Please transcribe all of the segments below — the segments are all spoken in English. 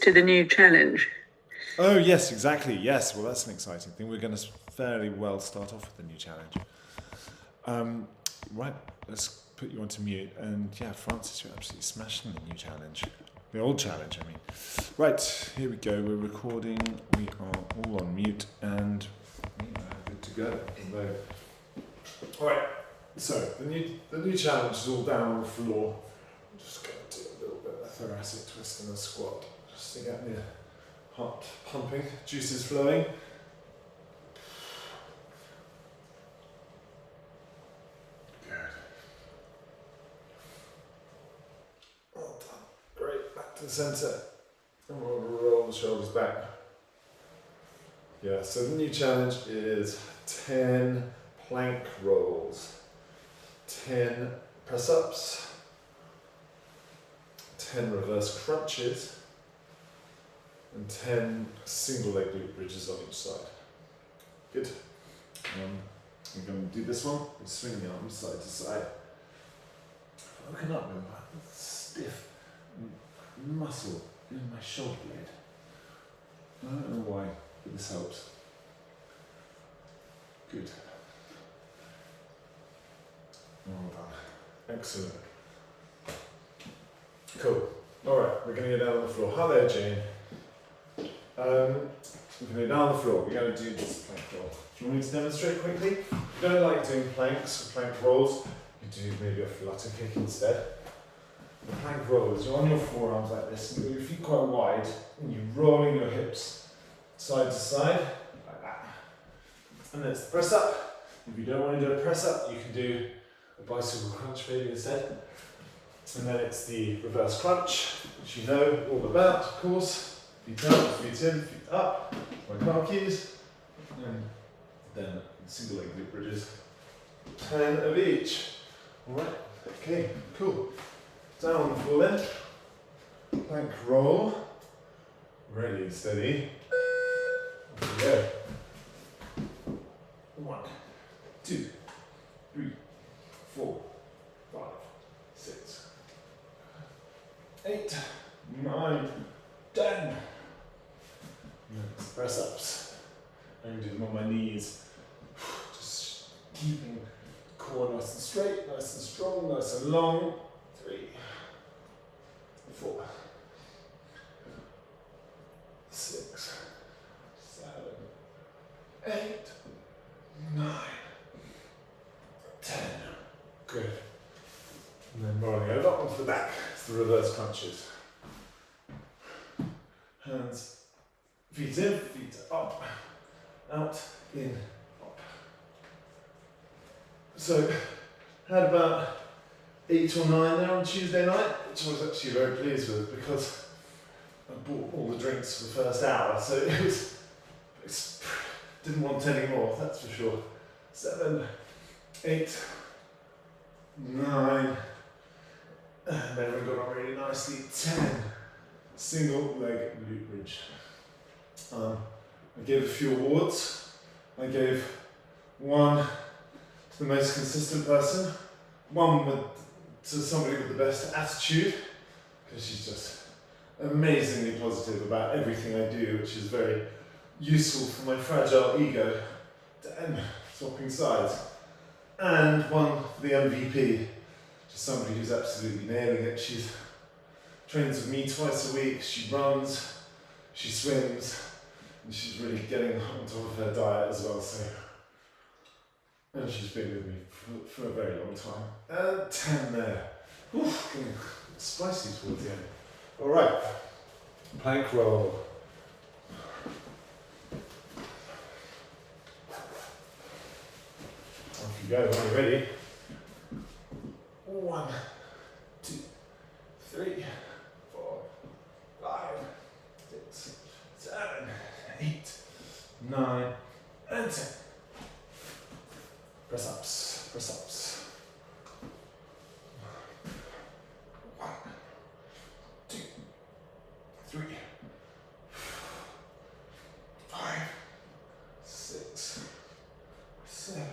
to the new challenge. Oh, yes, exactly. Yes, well, that's an exciting thing. We're going to fairly well start off with the new challenge. Right, let's put you onto mute. And yeah, Francis, you're absolutely smashing the new challenge. The old challenge, I mean. Right, here we go. We're recording. We are all on mute and we are good to go. Alright, so the new challenge is all down on the floor. I'm just going to do a little bit of a thoracic twist and a squat just to get me heart pumping, juices flowing. Good. Well done. Great. Back to the centre. And we'll roll the shoulders back. Yeah, so the new challenge is 10 plank rolls, 10 press-ups, 10 reverse crunches, and 10 single leg glute bridges on each side. Good. I'm going to do this one. I'm swinging the arms side to side. Looking up with a stiff muscle in my shoulder blade. I don't know why, but this helps. Good. Well done. Excellent. Cool. Alright, we're going to go down on the floor. Hi there, Jane. We're going to go down on the floor. We're going to do this plank roll. Do you want me to demonstrate quickly? If you don't like doing planks or plank rolls, you do maybe a flutter kick instead. The plank roll is you're on your forearms like this, and you move your feet quite wide, and you're rolling your hips side to side, like that. And then it's the press up. If you don't want to do a press up, you can do a bicycle crunch maybe instead. And then it's the reverse crunch, which you know all about, of course. Feet up, feet in, feet up, my car keys, and then single leg glute bridges, 10 of each. Alright, okay, cool. Down on the floor then, plank roll, ready and steady. Off we go. 1, 2, 3, 4, 5, 6, 8, 9, 10. Press ups. I'm going to do them on my knees. Just keeping the core nice and straight, nice and strong, nice and long. 3, 4, 6, 7, 8, 9, 10. Good. And then rolling over onto the back. It's the reverse crunches. Hands, feet in, feet up, out, in, up. So, had about 8 or 9 there on Tuesday night, which I was actually very pleased with because I bought all the drinks for the first hour, so didn't want any more, that's for sure. 7, 8, 9, and then we got on really nicely 10 single leg glute bridge. I gave a few awards. I gave one to the most consistent person, one to somebody with the best attitude, because she's just amazingly positive about everything I do, which is very useful for my fragile ego, and swapping sides. And one for the MVP, just somebody who's absolutely nailing it. She trains with me twice a week, she runs, she swims, and she's really getting on top of her diet as well, so. And she's been with me for a very long time. And 10 there. Oof, getting spicy towards the end. Alright, plank roll. Off you go, when you're ready. 1, 2, 3, 4, 5, 6, 7, 8, 9, and 10. Press ups, press ups. 1, 2, 3, 5, 6, 7,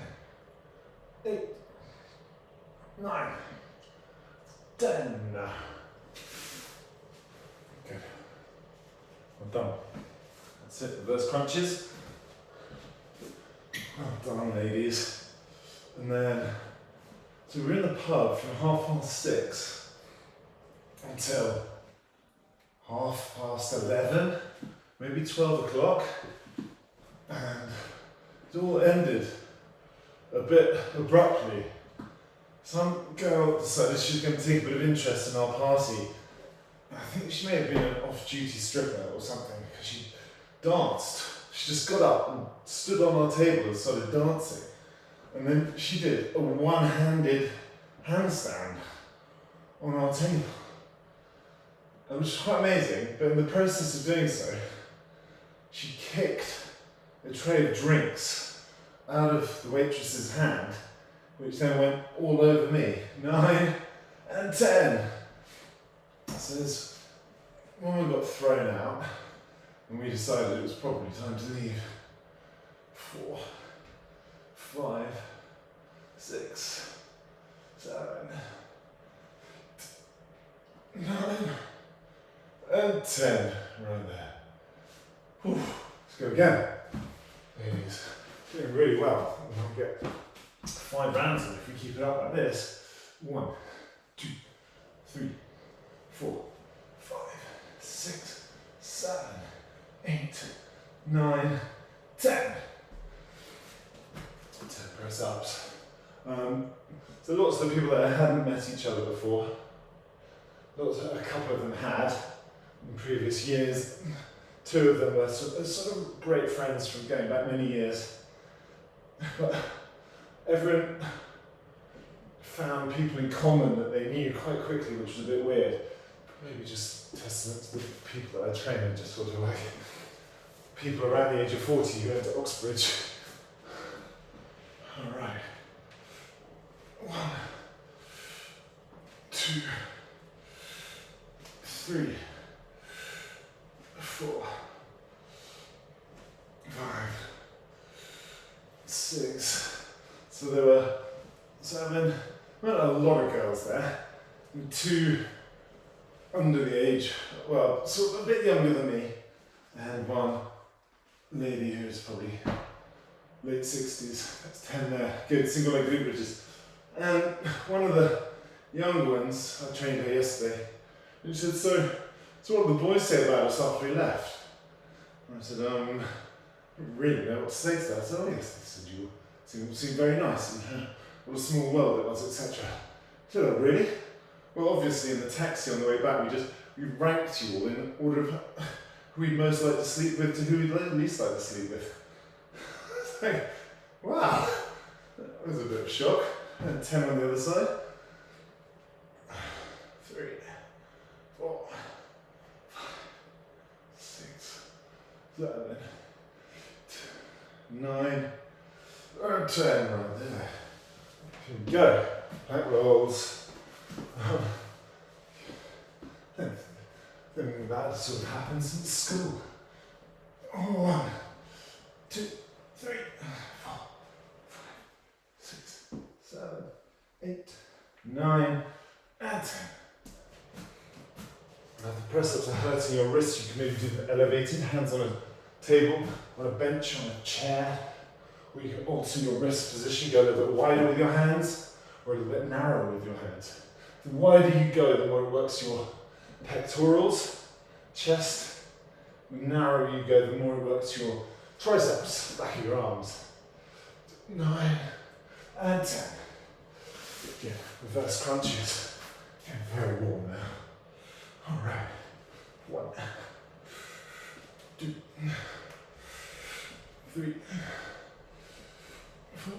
8, 9, 10. Good. Well done. That's it, reverse crunches. Well done, ladies. And then, so we're in the pub from 6:30 until 11:30, maybe 12 o'clock. And it all ended a bit abruptly. Some girl decided she was going to take a bit of interest in our party. I think she may have been an off-duty stripper or something, because she danced. She just got up and stood on our table and started dancing. And then she did a one-handed handstand on our table. Which was quite amazing, but in the process of doing so, she kicked a tray of drinks out of the waitress's hand, which then went all over me. 9 and 10. So this woman got thrown out, and we decided it was probably time to leave. 4, 5, 6, 7, 9, and 10. Right there. Whew. Let's go again. Ladies, doing really well. We'll get 5 rounds of it if we keep it up like this. 1, 2, 3, 4, 5, 6, 7, 8, 9, 10. 10 press ups. So lots of the people that hadn't met each other before, a couple of them had in previous years. 2 of them were sort of great friends from going back many years. But everyone found people in common that they knew quite quickly, which was a bit weird. Maybe just testament to the people that I train and just sort of like people around the age of 40 who went to Oxbridge. All right. 1, 2, 3, 4, 5, 6. So there were 7, well, a lot of girls there, and 2 under the age, well, sort of a bit younger than me, and 1 lady who's probably late 60s. That's 10 there. Good single leg glute bridges. And one of the younger ones, I trained her yesterday, and she said, so what did the boys say about us after we left? And I said, I don't really know what to say to that. I said, oh yes, they said you seem very nice, and what a small world it was, etc. I said, oh really? Well, obviously in the taxi on the way back, we ranked you all in order of who we'd most like to sleep with to who we'd least like to sleep with. It's like, wow, that was a bit of a shock. And 10 on the other side. 3, 4, 5, 6, 7, 9, and 10 right there. Here we go. Back rolls. Then that sort of happens in school. 1, 2, 3, 4, 5, 6, 7, 8, 9, and 10. Now the press-ups are hurting your wrists. You can maybe do them elevated, hands on a table, on a bench, on a chair, or you can alter your wrist position, go a little bit wider with your hands, or a little bit narrower with your hands. The wider you go, the more it works your pectorals, chest. The narrower you go, the more it works your triceps, back of your arms. 9 and 10. Again, reverse crunches. Getting very warm now. All right. 1, 2, 3, 4,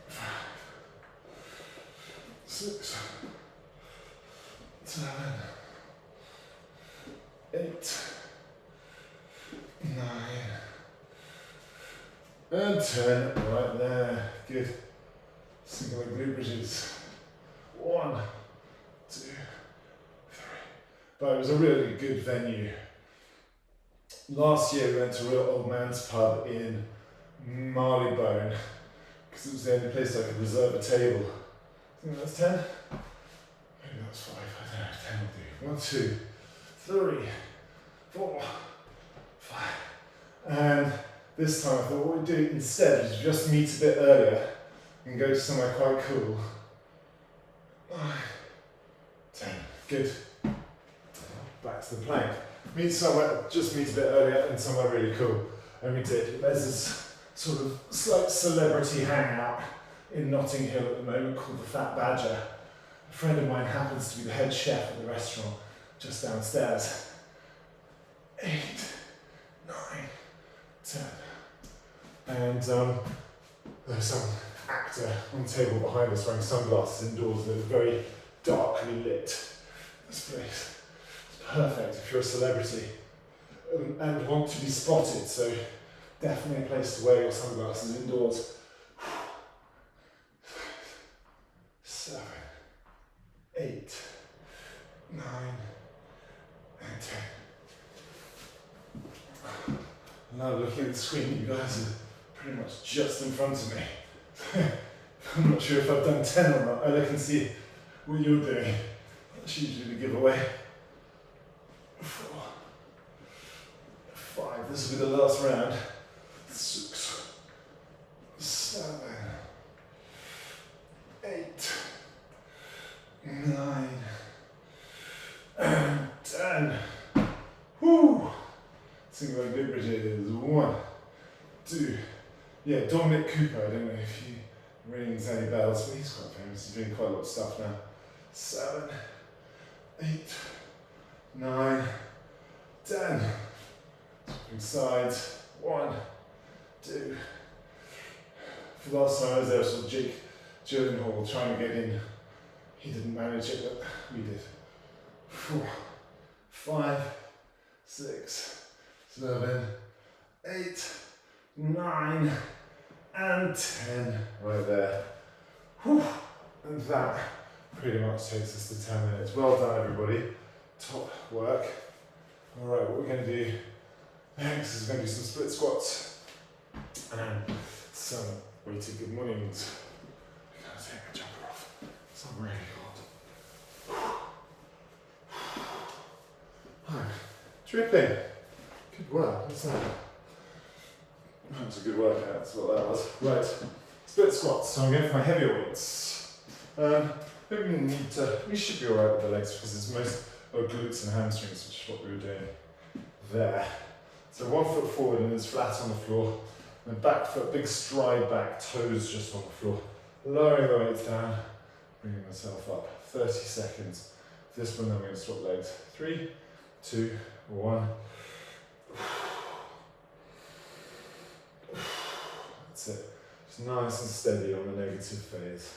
5, 6, 7, 8, 9, and 10. Right there. Good. Single leg glute bridges. 1, 2, 3. But it was a really good venue. Last year we went to a real old man's pub in Marylebone because it was the only place I could reserve a table. I think that's 10. Maybe that's 5. I don't know. 10 will do. 1, 2, 3, 4, 5. And this time I thought what we'd do instead is just meet a bit earlier and go to somewhere quite cool. 9, 10. Good. Back to the plank. Just meet a bit earlier and somewhere really cool. And we did. There's this sort of slight celebrity hangout in Notting Hill at the moment called the Fat Badger. A friend of mine happens to be the head chef at the restaurant just downstairs. 8, 9, 10. And there's some actor on the table behind us wearing sunglasses indoors and it's very darkly lit. This place is perfect if you're a celebrity and want to be spotted, so definitely a place to wear your sunglasses indoors. 7, 8, 9, and 10. Now looking at the screen, you guys are pretty much just in front of me. I'm not sure if I've done 10 or not. I can see what you're doing. That's usually the giveaway. 4, 5. This will be the last round. 6, 7, 8, 9, and 10. Whoo! Sing like big bridges. 1, 2. Yeah, Dominic Cooper. I don't know if he rings any bells, but he's quite famous. He's doing quite a lot of stuff now. 7, 8, 9, 10. Swapping sides. 1, 2. For the last time I was there, I saw Jake Gyllenhaal trying to get in. He didn't manage it, but we did. 4, 5, 6, 7, 8, 9, and 10. Right there. Whew. And that pretty much takes us to 10 minutes. Well done, everybody. Top work. All right, what we're going to do next is we're going to do some split squats and some weighted good mornings. I'm going to take my jumper off. It's not really hot. Oh, dripping. Good work. What's that? That was a good workout. That's what that was. Right. Split squats. So I'm going for my heavier weights. We should be alright with the legs because it's most glutes and hamstrings, which is what we were doing there. So 1 foot forward and it's flat on the floor. And back foot, big stride back, toes just on the floor. Lowering the weights down, bringing myself up. 30 seconds. This one, then we're going to swap legs. 3, 2, 1. That's it. Just nice and steady on the negative phase.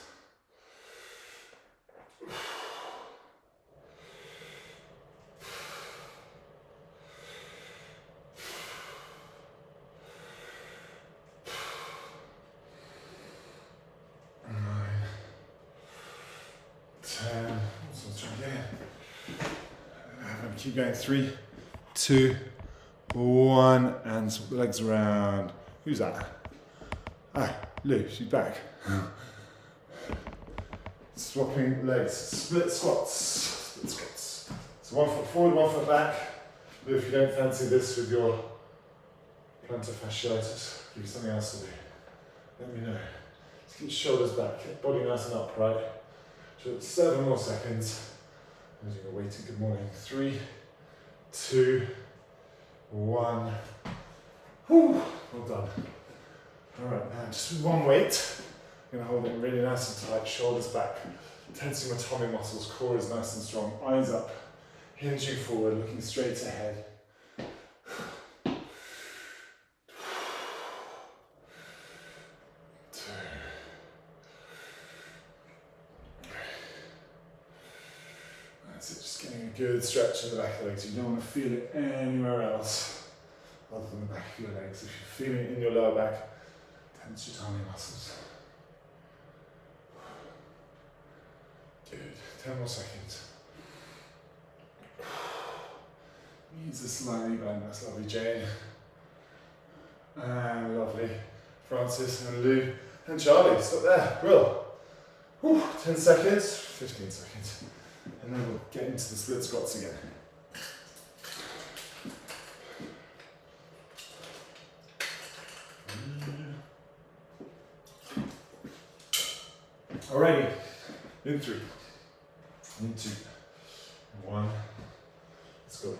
Keep going. 3, 2, 1, and swap the legs around. Who's that? Ah, Lou, she's back. Swapping legs. Split squats. Split squats. So 1 foot forward, 1 foot back. Lou, if you don't fancy this with your plantar fasciitis, give you something else to do. Let me know. Let's keep your shoulders back. Get body nice and upright. So 7 more seconds. I'm doing a weighted good morning. 3, 2, 1. Whew, well done. Alright, now just with one weight, I'm going to hold it really nice and tight, shoulders back, tensing my tummy muscles, core is nice and strong, eyes up, hinging forward, looking straight ahead. That's it, just getting a good stretch in the back of the legs. You don't want to feel it anywhere else other than the back of your legs. If you're feeling it in your lower back, tense your tummy muscles. Good. 10 more seconds. Knees are slightly bent. That's lovely, Jane. And lovely, Francis and Lou and Charlie. Stop there. Brill. 10 seconds. 15 seconds. And then we'll get into the split squats again. Alrighty, in 3, in 2, 1, let's go.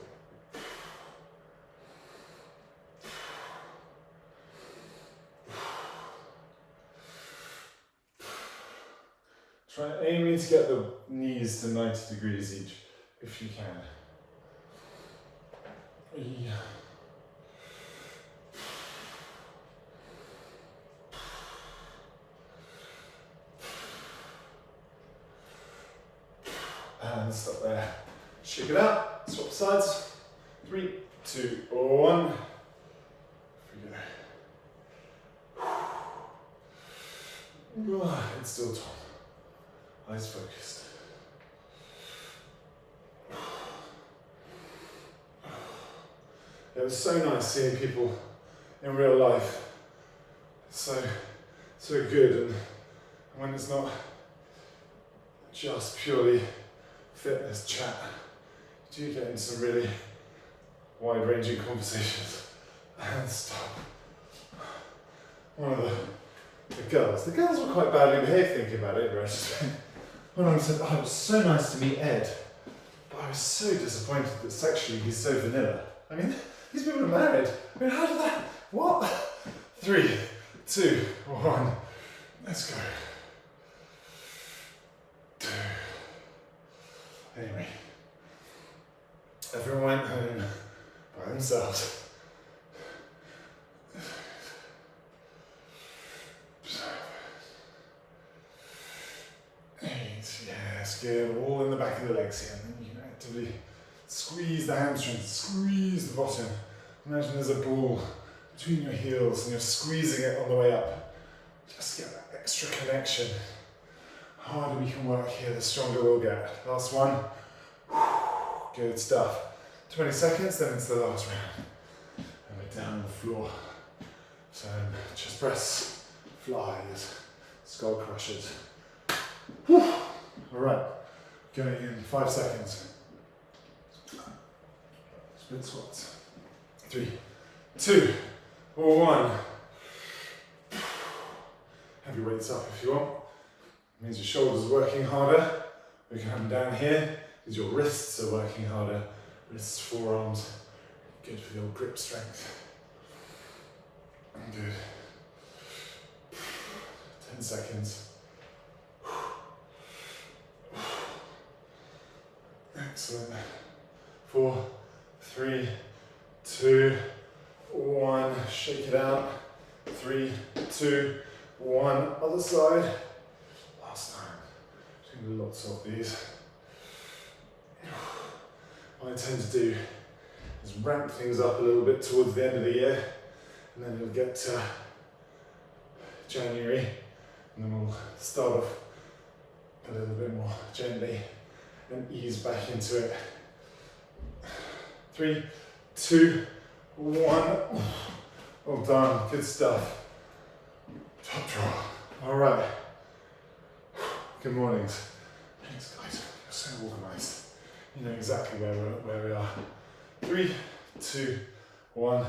Try aiming to get the knees to 90 degrees each, if you can. Yeah. And stop there. Shake it out, swap sides. 3, 2, 1. Here we go. It's still taut. Eyes focused. It was so nice seeing people in real life. So good, and when it's not just purely fitness chat, you do get into some really wide-ranging conversations. And stop. One of the girls were quite badly behaved thinking about it, right? One of them said, "Oh, it was so nice to meet Ed, but I was so disappointed that sexually he's so vanilla." I mean, these people are married. I mean, how did that, what? 3, 2, 1, let's go. Anyway, everyone went home by themselves. Yes, good. All in the back of the legs here. And then you can actively squeeze the hamstrings, squeeze the bottom. Imagine there's a ball between your heels and you're squeezing it on the way up. Just get that extra connection. The harder we can work here, the stronger we'll get. Last one. Good stuff. 20 seconds, then it's the last round. And we're down on the floor. So chest press, flies, skull crushers. Alright, going in 5 seconds. Split squats. 3, 2, 1. Have your weights up if you want. It means your shoulders are working harder. We can have them down here because your wrists are working harder. Wrists, forearms, good for your grip strength. Good. 10 seconds. Excellent. 4, 3, 2, 1. Shake it out. 3, 2, 1. Other side. Last time. Doing lots of these. What I tend to do is ramp things up a little bit towards the end of the year, and then we'll get to January, and then we'll start off a little bit more gently and ease back into it. 3, 2, 1. Well done, good stuff. Top draw. All right. Good mornings. Thanks guys, you're so organised. You know exactly where we are. 3, 2, 1.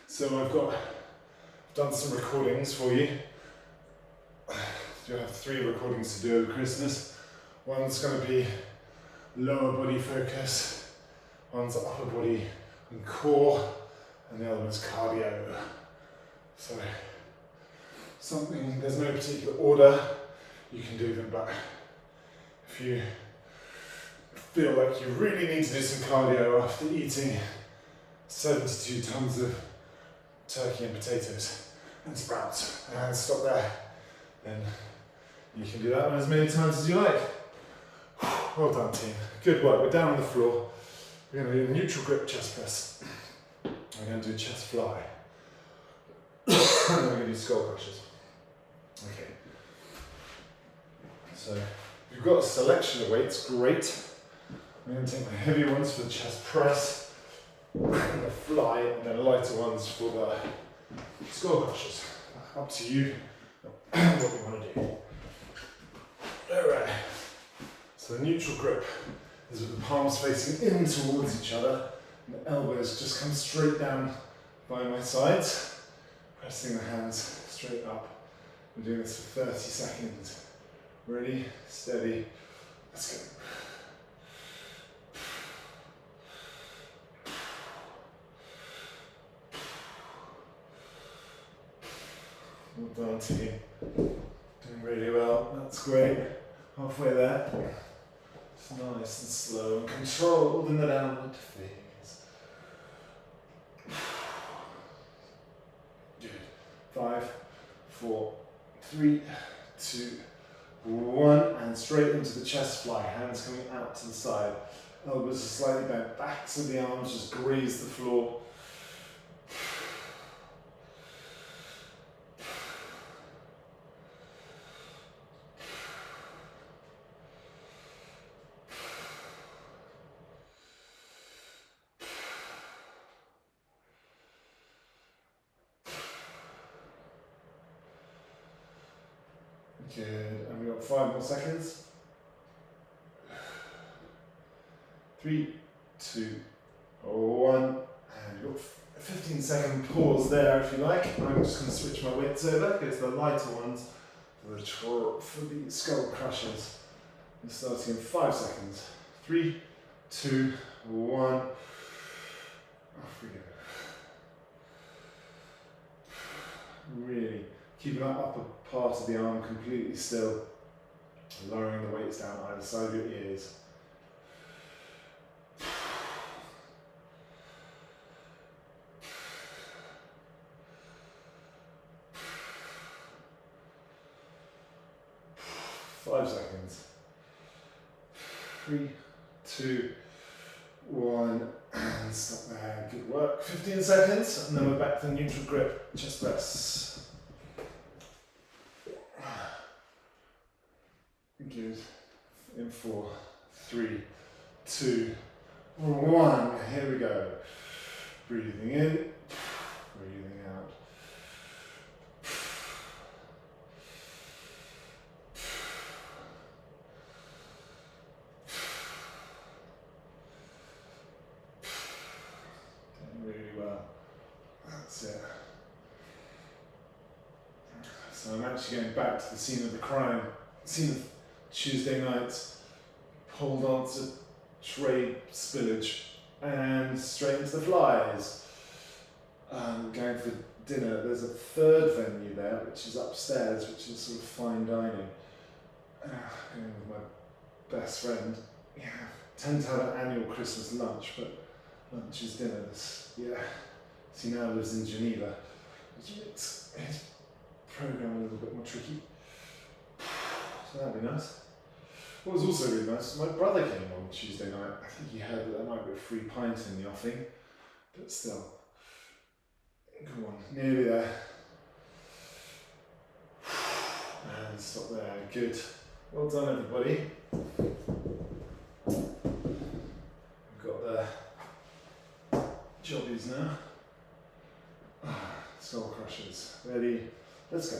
So I've done some recordings for you. You have 3 recordings to do over Christmas. One's going to be lower body focus, one's upper body and core, and the other one's cardio. So there's no particular order, you can do them, but if you feel like you really need to do some cardio after eating 72 tons of turkey and potatoes and sprouts, and stop there, then you can do that one as many times as you like. Well done team, good work. We're down on the floor. We're going to do a neutral grip chest press. We're going to do chest fly. And then we're going to do skull crushes. Okay. So you've got a selection of weights, great. I'm going to take the heavy ones for the chest press, and the fly, and then lighter ones for the skull crushes. Up to you what you want to do. Alright, so the neutral grip is with the palms facing in towards each other, and the elbows just come straight down by my sides, pressing the hands straight up We're doing this for 30 seconds. Ready, steady, let's go. Well done, team. Doing really well, that's great. Halfway there. It's nice and slow and controlled in the downward phase. Good. 5, 4, 3, 2, 1, and straight into the chest fly. Hands coming out to the side. Elbows are slightly bent. Backs of the arms just graze the floor. Good, and we've got 5 more seconds. 3, 2, 1, and you've got a 15-second pause there if you like. I'm just going to switch my weights over, go to the lighter ones for the skull crushers. We're starting in 5 seconds. 3, 2, 1, off we go. Really keeping that upper part of the arm completely still, lowering the weights down either side of your ears. Five seconds. 3, 2, 1, and stop there. Good work. 15 seconds, and then we're back to the neutral grip chest press. Good. In 4, 3, 2, 1. Here we go. Breathing in, breathing out. Doing really well. That's it. So I'm actually going back to the scene of the crime, scene of Tuesday nights, hold on to tray spillage and straight into the flies. Going for dinner. There's a third venue there, which is upstairs, which is sort of fine dining. Going with my best friend. Yeah, tend to have an annual Christmas lunch, but lunch is dinner. He now lives in Geneva, which makes his program a little bit more tricky. So that'd be nice. What was also really nice, my brother came on Tuesday night. I think he heard that there might be a free pint in the offing, but still. Come on, nearly there. And stop there, good. Well done everybody. We've got the jobbies now. Skull crushers, ready, let's go.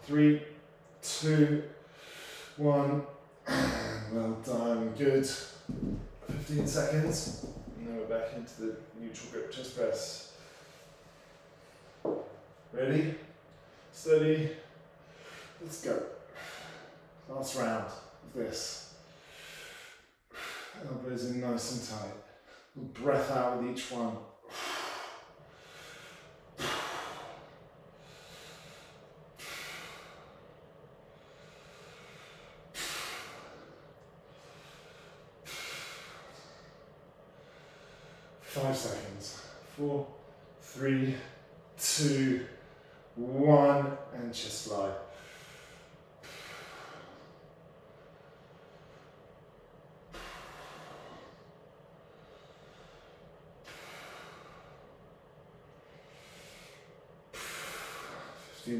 3, 2, 1, well done, good. 15 seconds, and then we're back into the neutral grip chest press. Ready, steady, let's go. Last round of this. Elbows in nice and tight. Breath out with each one. 5 seconds. 4, 3, 2, 1, and chest fly.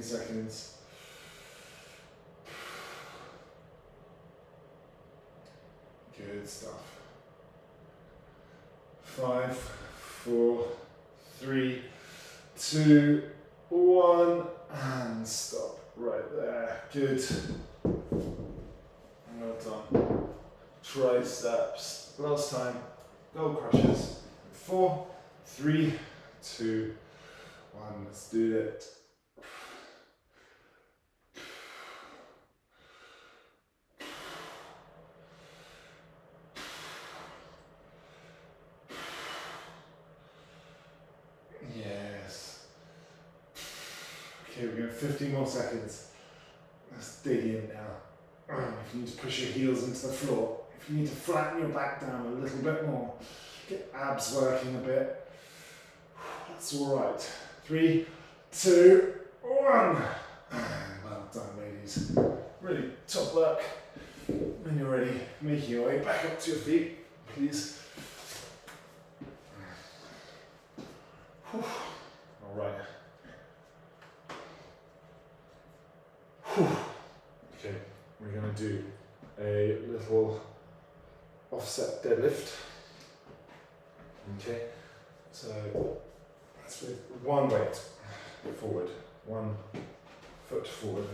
Seconds. Good stuff. 5, 4, 3, 2, 1, and stop right there. Good. Well done. Triceps. Last time. Goal crushes. 4, 3, 2, 1. Let's do it. Yes. Okay, we're going 15 more seconds. Let's dig in now. If you need to push your heels into the floor, if you need to flatten your back down a little bit more, get abs working a bit, that's all right. 3, 2, 1. Well done, ladies. Really top work. When you're ready, make your way back up to your feet, please. All right. Okay, we're going to do a little offset deadlift. Okay, so that's with one weight forward, one foot forward.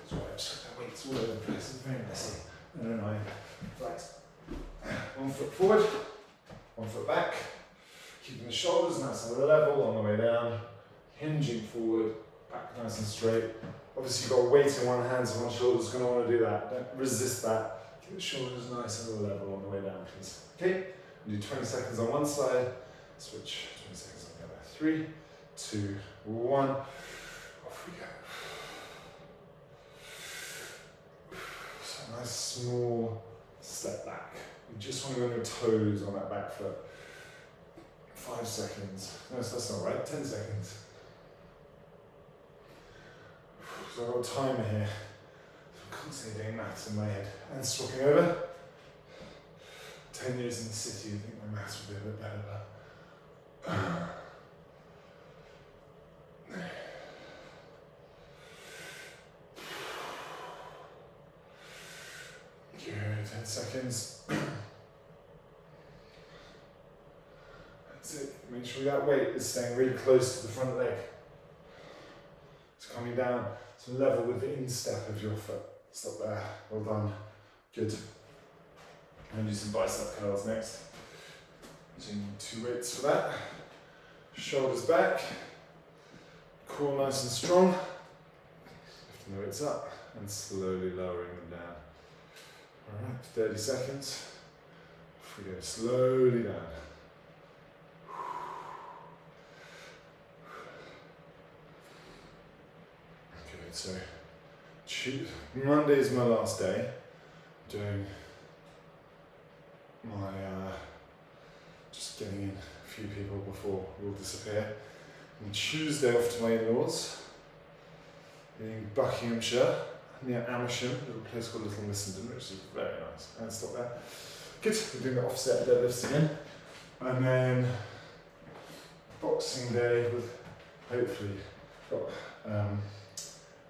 Sorry, I've just got weights all over the place. It's very messy. I don't know. Right. 1 foot forward, 1 foot back. Keeping the shoulders nice and level on the way down. Hinging forward, back nice and straight. Obviously you've got weight in one hand, so one shoulder's going to want to do that. Don't resist that. Keep the shoulders nice and level on the way down, please. Okay? We'll do 20 seconds on one side, switch 20 seconds on the other. 3, 2, 1. Off we go. So a nice small step back. You just want to go on your toes on that back foot. 5 seconds. No, that's not right. 10 seconds. So I've got a timer here. So I'm constantly doing maths in my head. And swapping over. 10 years in the city, I think my maths would be a bit better, but... Good, 10 seconds. That's it. Make sure that weight is staying really close to the front leg. It's coming down to level with the instep of your foot. Stop there. Well done. Good. I'm going to do some bicep curls next. Using 2 weights for that. Shoulders back. Core nice and strong. Lifting the weights up and slowly lowering them down. Alright, 30 seconds. Off we go, slowly down. Good, so Monday is my last day. Doing my, just getting in a few people before we'll disappear. And Tuesday off to my in-laws in Buckinghamshire, near Amersham, a little place called Little Missenden, which is very nice. And stop there. Good, we're doing the offset deadlifts again. And then Boxing Day with, hopefully, got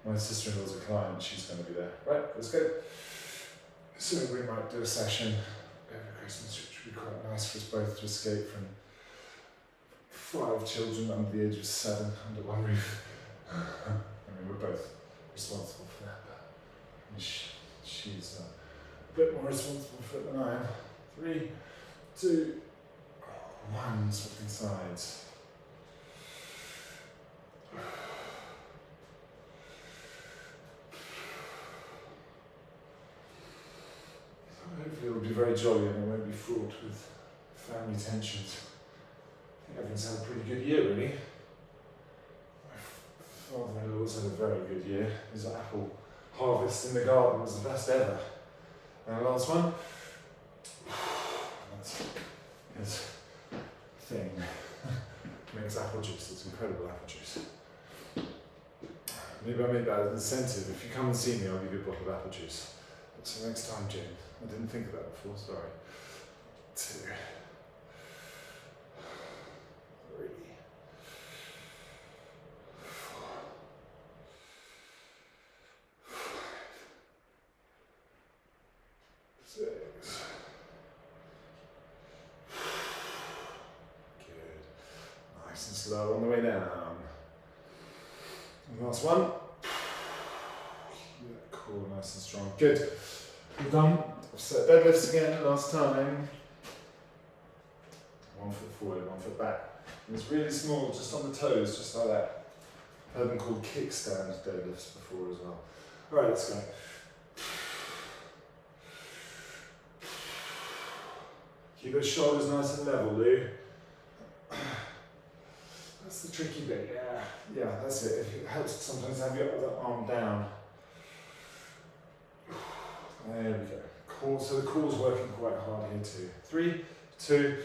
my sister-in-law's a client, she's going to be there. Right, let's go. So we might do a session over Christmas, which would be quite nice for us both to escape from 5 children under the age of 7 under one roof. I mean, we're both responsible for that, but she's a bit more responsible for it than I am. 3, 2, 1, swapping sides. Hopefully it'll be very jolly and it won't be fraught with family tensions. I think everyone's had a pretty good year, really. My father-in-law's had a very good year. His apple harvest in the garden was the best ever. And the last one, that's his thing. Makes apple juice. It's incredible apple juice. Maybe I'll make that an incentive. If you come and see me, I'll give you a bottle of apple juice. So next time, Jane. I didn't think of that before, sorry. 2, 3, 4, 5, 6, slow on the way down. And last one. Keep that core nice and strong. Good. We've done set deadlifts again last time. 1 foot forward, 1 foot back. And it's really small, just on the toes, just like that. I've heard them called kickstand deadlifts before as well. Alright, let's go. Keep those shoulders nice and level, Lou. That's the tricky bit, yeah. Yeah, that's it. It helps sometimes have your other arm down. There we go. Core, so the core's working quite hard here too. 3, 2,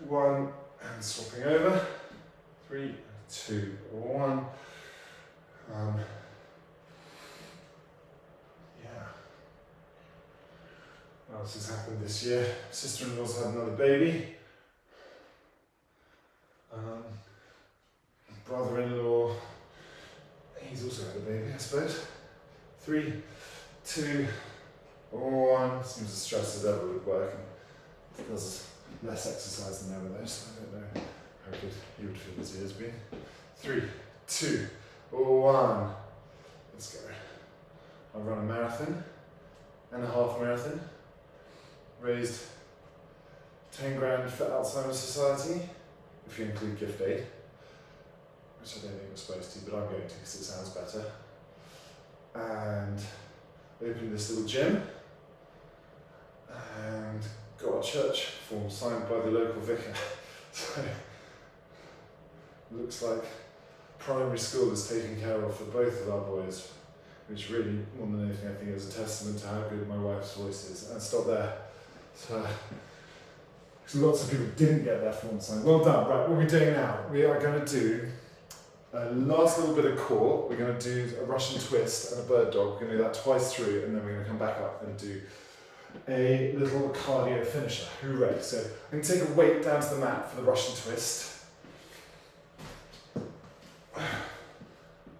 1, and swapping over. 3, 2, 1. Yeah. What else has happened this year? Sister-in-law's had another baby. Brother-in-law, he's also had a baby, I suppose. 3, 2, 1. Seems as stressed as ever with work and does less exercise than ever though, so I don't know how good he would feel as he has been. 3, 2, 1. Let's go. I've run a marathon and a half marathon. Raised 10 grand for Alzheimer's Society, if you include gift aid. Which I don't think we're supposed to, but I'm going to because it sounds better. And opened this little gym and got a church form signed by the local vicar. So looks like primary school is taken care of for both of our boys, which really, more than anything, I think is a testament to how good my wife's voice is. And stop there. So lots of people didn't get their form signed. Well done. Right, what are we doing now? We are going to do a last little bit of core. We're going to do a Russian twist and a bird dog. We're going to do that twice through, and then we're going to come back up and do a little cardio finisher. Hooray. So I'm going to take a weight down to the mat for the Russian twist. I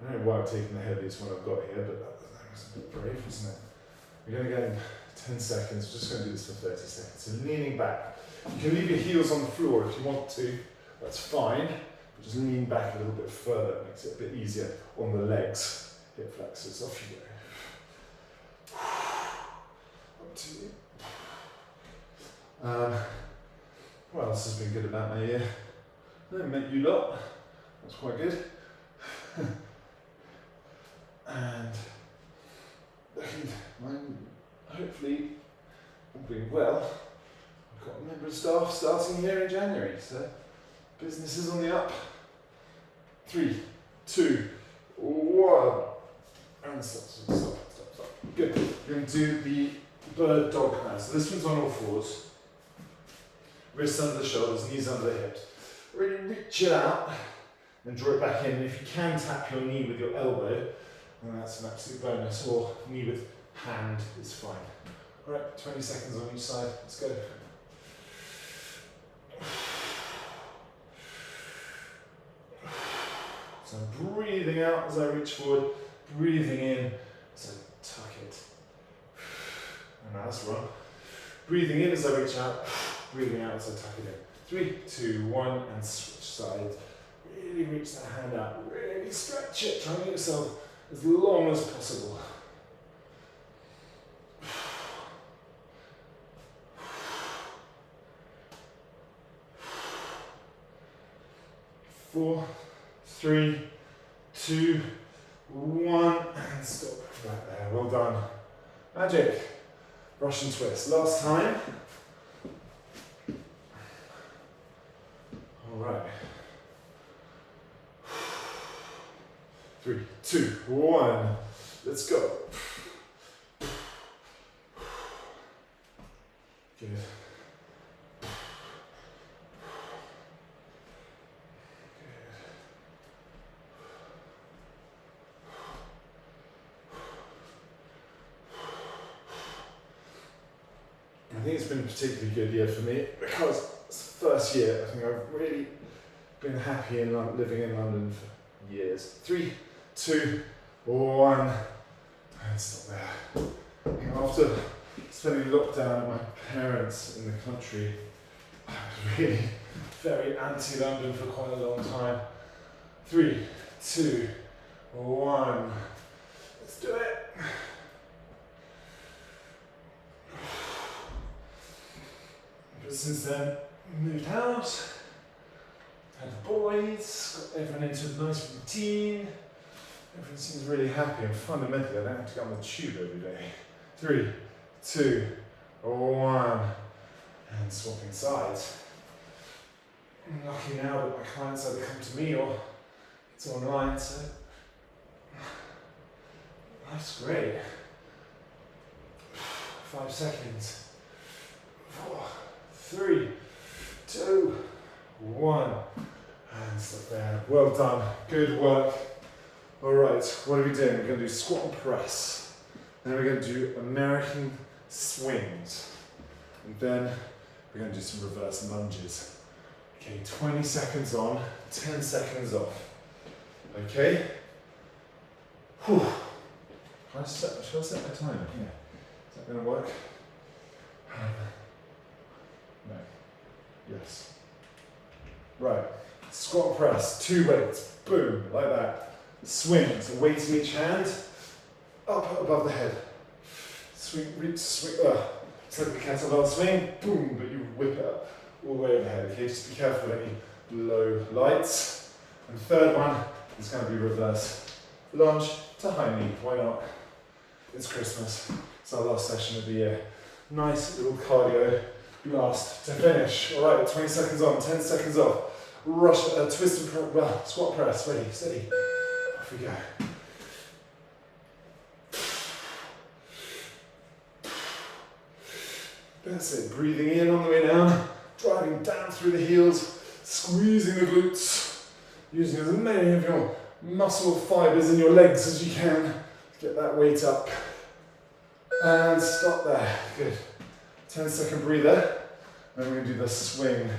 don't know why I'm taking the heaviest one I've got here, but that was a bit brave, wasn't it? We're going to go in 10 seconds. We're just going to do this for 30 seconds. So leaning back. You can leave your heels on the floor if you want to. That's fine. But just lean back a little bit further. It makes it a bit easier on the legs. Hip flexors. Off you go. Up to you. What else has been good about my year? I met you lot. That's quite good. And hopefully all being well. I've got a member of staff starting here in January, so business is on the up. 3, 2, 1. And stop. Good. We're going to do the bird dog now. So this one's on all fours. Wrists under the shoulders, knees under the hips. Really reach it out and draw it back in. And if you can tap your knee with your elbow, then that's an absolute bonus. Or knee with hand is fine. Alright, 20 seconds on each side. Let's go. So I'm breathing out as I reach forward, breathing in as I tuck it. And now that's wrong. Breathing in as I reach out, breathing out as I tuck it in. 3, 2, 1, and switch sides. Really reach that hand out, really stretch it, try and get yourself as long as possible. 4, 3, 2, 1, and stop. Right there, well done. Magic. Russian twist. Last time. All right. 3, 2, 1. Let's go. Good. I think it's been a particularly good year for me because it's the first year I think I've really been happy in living in London for years. 3, 2, 1, and stop there. After spending lockdown with my parents in the country, I was really very anti-London for quite a long time. 3, 2, 1. Let's do it. But since then, moved out, had the boys, got everyone into a nice routine. Everyone seems really happy, and fundamentally I don't have to go on the tube every day. 3, 2, 1. And swapping sides. I'm lucky now that my clients either come to me or it's online, so that's great. 5 seconds. 4, 3, 2, 1. And stop there. Well done. Good work. Alright, what are we doing? We're going to do squat and press. Then we're going to do American swings. And then we're going to do some reverse lunges. Okay, 20 seconds on, 10 seconds off. Okay? Whew. Shall I set my timer? Yeah. Is that going to work? No. Yes. Right. Squat press, 2 weights. Boom, like that. Swing, so weights in each hand, up above the head. Swing, reach, swing, it's like a kettlebell swing, boom, but you whip it up all the way overhead. Okay, just be careful of any low lights. And third one is going to be reverse lunge to high knee. Why not? It's Christmas. It's our last session of the year. Nice little cardio blast to finish. All right, 20 seconds on, 10 seconds off. Rush, twist and squat press. Ready, steady. Off we go. That's it. Breathing in on the way down, driving down through the heels, squeezing the glutes, using as many of your muscle fibers in your legs as you can to get that weight up. And stop there. Good. 10-second breather. Then we're going to do the swing,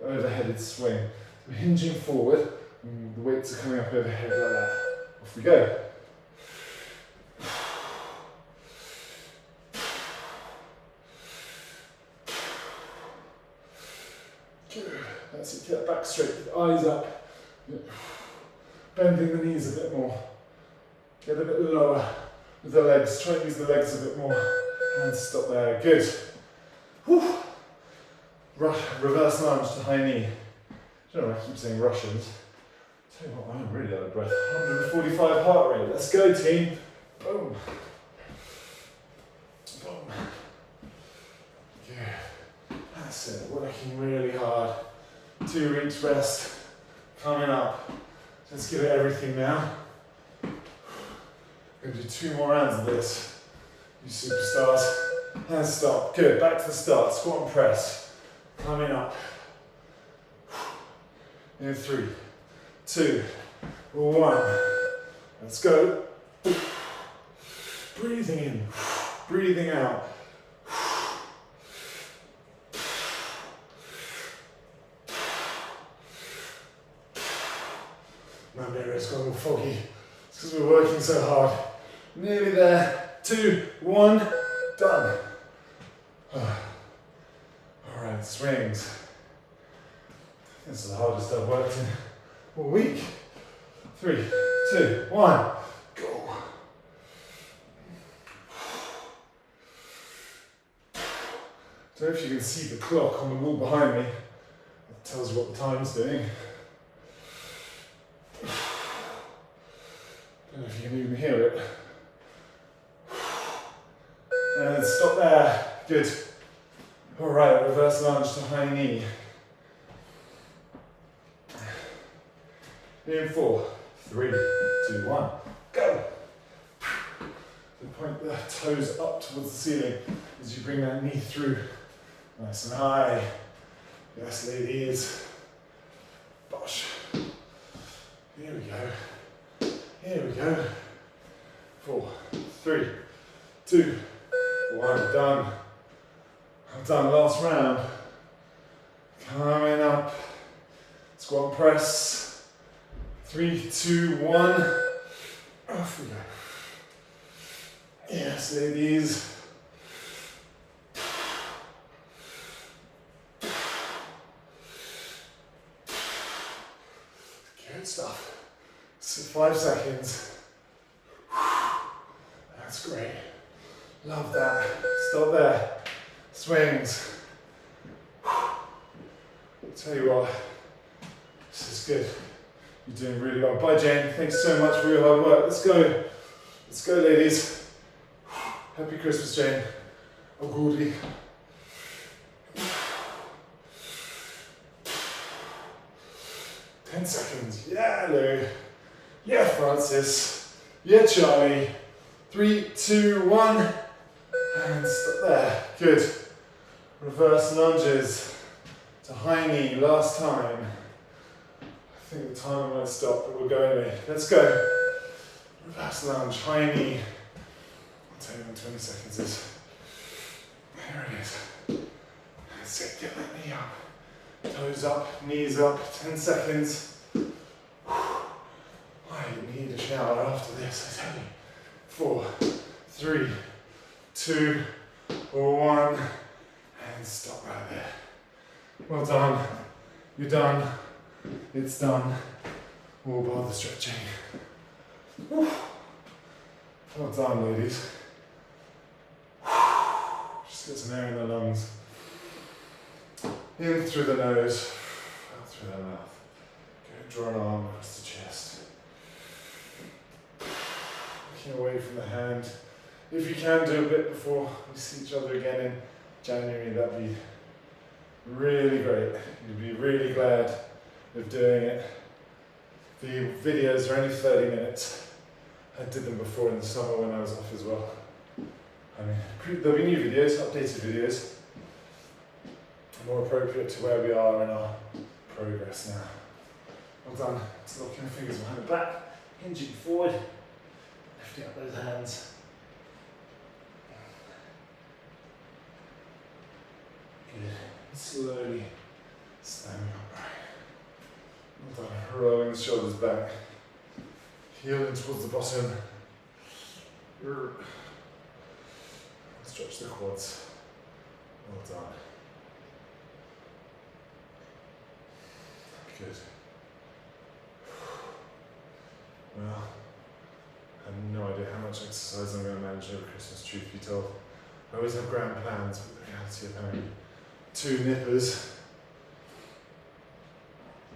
the overheaded swing. So hinging forward, and the weights are coming up overhead like that. Off we go. Good. That's it. Get back straight, with the eyes up. Bending the knees a bit more. Get a bit lower with the legs. Try and use the legs a bit more. And stop there. Good. Whew. Reverse lunge to high knee. I don't know why I keep saying Russians. Tell you what, I'm really out of breath. 145 heart rate. Let's go, team. Boom. Boom. Good. That's it. Working really hard. 2 weeks rest. Coming up. Let's give it everything now. We're going to do 2 more rounds of this. You superstars. And stop. Good. Back to the start. Squat and press. Coming up. In 3, 2, 1. Let's go. Breathing in. Breathing out. My mirror's gone all foggy. It's because we're working so hard. Nearly there. 2, 1. Done. Alright, swings. This is the hardest I've worked in all week. 3, 2, 1. Go. Don't know if you can see the clock on the wall behind me. It tells you what the time's doing. Don't know if you can even hear it. And stop there. Good. Alright, reverse lunge to high knee. In 4, 3, 2, 1. Go. So point the toes up towards the ceiling as you bring that knee through. Nice and high. Yes, ladies. Bosh. Here we go. Here we go. 4, 3, 2, 1. Done. Well done. Last round. Coming up. Squat and press. 3, 2, 1. Off we go. Yes, ladies. Good stuff. 5 seconds. That's great. Love that. Stop there. Swings. Tell you what, this is good. You're doing really well. Bye, Jane. Thanks so much for your hard work. Let's go. Let's go, ladies. Happy Christmas, Jane. Auguri. 10 seconds. Yeah, Lou. Yeah, Francis. Yeah, Charlie. 3, 2, 1. And stop there. Good. Reverse lunges to high knee. Last time. I think the timer might stop, but we'll go anyway. Let's go. Reverse lunge, high knee. I'll tell you when 20 seconds is. There it is. That's it. Get that knee up. Toes up, knees up. 10 seconds. I need a shower after this, I tell you. 4, 3, 2, 1, and stop right there. Well done. You're done. It's done. All bar the stretching. Whew. Well done, ladies. Just get some air in the lungs. In through the nose, out through the mouth. Go draw an arm across the chest. Looking away from the hand. If you can do a bit before we see each other again in January, that'd be really great. You'd be really glad of doing it. The videos are only 30 minutes. I did them before in the summer when I was off as well. I mean, there'll be new videos, updated videos, more appropriate to where we are in our progress now. Well done. It's locking the fingers behind the back, hinging forward, lifting up those hands. Good. Slowly standing upright. Well done. Rolling the shoulders back. Heel in towards the bottom. Stretch the quads. Well done. Good. Well, I have no idea how much exercise I'm going to manage over Christmas, truth be told. I always have grand plans, but the reality of having 2 nippers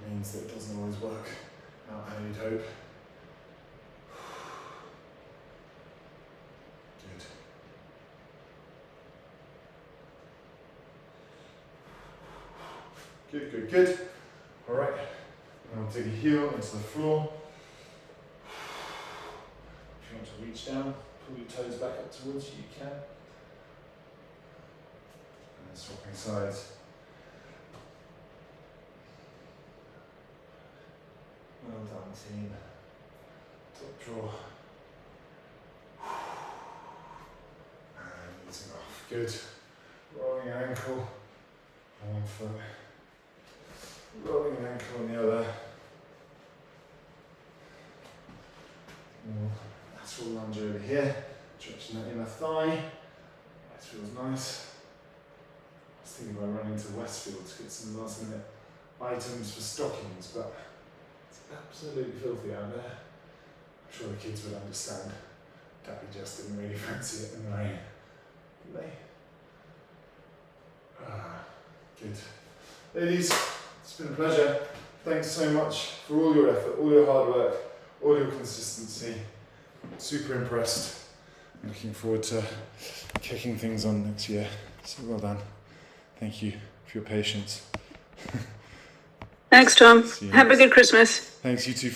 means that it doesn't always work out how you'd hope. Good. Good, good, good. All right, now dig a heel into the floor. If you want to reach down, pull your toes back up towards you, you can. And then swapping sides. Well done, team. Top draw. And easing off. Good. Rolling an ankle on one foot. Rolling an ankle on the other. Lateral lunge over here. Stretching that inner thigh. That feels nice. I was thinking about running to Westfield to get some last minute items for stockings, but it's absolutely filthy out there. I'm sure the kids would understand. Daddy just didn't really fancy it in the rain, did they? Good. Ladies, it's been a pleasure. Thanks so much for all your effort, all your hard work, all your consistency. Super impressed. I'm looking forward to kicking things on next year. So well done. Thank you for your patience. Thanks, Tom. Have a good Christmas. Thanks, you too.